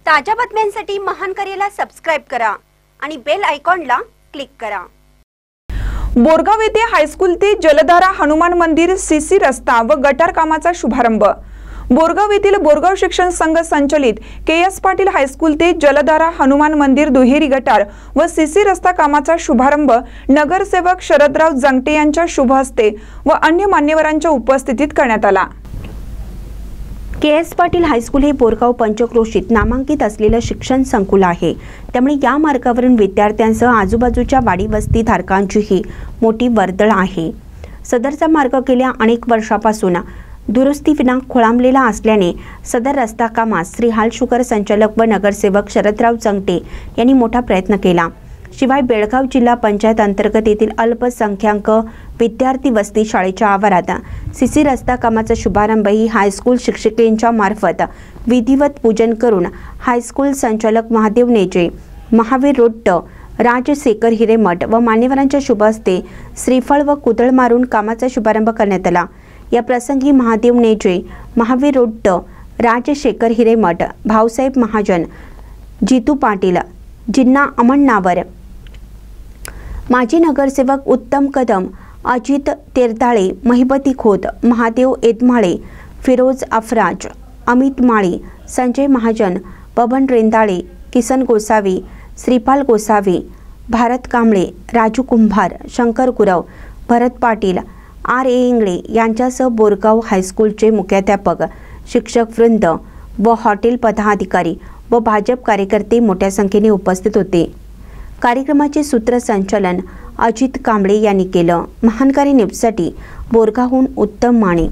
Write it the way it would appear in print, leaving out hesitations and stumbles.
ताज्या बातम्यांसाठी महानकरेला सबस्क्राइब करा आणि बेल आयकॉनला क्लिक करा। बोरगाव येथे हायस्कूल ते जलधारा हनुमान मंदिर सीसी रस्ता व गटार कामाचा शुभारंभ। बोरगाव येथील बोरगाव शिक्षण संघ संचलित के.एस. पाटील हायस्कूल ते जलधारा हनुमान मंदिर दुहेरी गटार व सीसी रस्ता कामाचा शुभारंभ नगरसेवक शरदराव जंगटे यांच्या शुभ हस्ते व अन्य मान्यवरांच्या उपस्थितीत करण्यात आला। के.एस. पाटील हायस्कूल हे बोरगाव पंचक्रोशीत नामांकित असलेले शिक्षण संकुल आहे। त्यामुळे या मार्गावरून विद्यार्थ्यांसह आजूबाजूच्या वाडी वस्ती धारकांचीही मोठी वर्दळ आहे। सदरचा मार्ग गेल्या अनेक वर्षापासून दुरुस्तीविना खोळंबलेला असल्याने सदर रस्ता कामास श्री हाल शुगर संचालक व नगरसेवक शरदराव जंगटे यांनी मोठा प्रयत्न केला। शिवाय बेळगाव जिल्हा पंचायत अंतर्गत येथील अल्पसंख्याक विद्यार्थी वस्ती शाळेच्या आवारात सीसी रस्ता कामाचा शुभारंभ ही हायस्कूल शिक्षिकेंच्या मार्फत विधिवत पूजन करून हायस्कूल संचालक महादेव नेजे, महावीर रोट्ट, राजशेखर हिरेमठ व मान्यवरांच्या शुभ हस्ते श्रीफळ व कुदळ मारून कामाचा शुभारंभ करण्यात आला। या प्रसंगी महादेव नेजे, महावीर रोट्ट, राजशेखर हिरेमठ, भाऊसाहेब महाजन, जितू पाटील, जिन्ना अमण्णावर, माजी नगरसेवक उत्तम कदम, अजित तेरताळे, महिबती खोत, महादेव एदमाळे, फिरोज अफराज, अमित माळी, संजय महाजन, बबन रेंदाळे, किसन गोसावी, श्रीपाल गोसावी, भारत कांबळे, राजू कुंभार, शंकर गुरव, भरत पाटील, आर.ए. इंगळे यांच्यासह बोरगाव हायस्कूलचे मुख्याध्यापक, शिक्षक वृंद व हॉटेल पदाधिकारी व भाजप कार्यकर्ते मोठ्या संख्येने उपस्थित होते। कार्यक्रमाचे सूत्रसंचालन अजित कांबळे यांनी केलं। महानकारी न्यूजसाठी बोरगावहून उत्तम माने।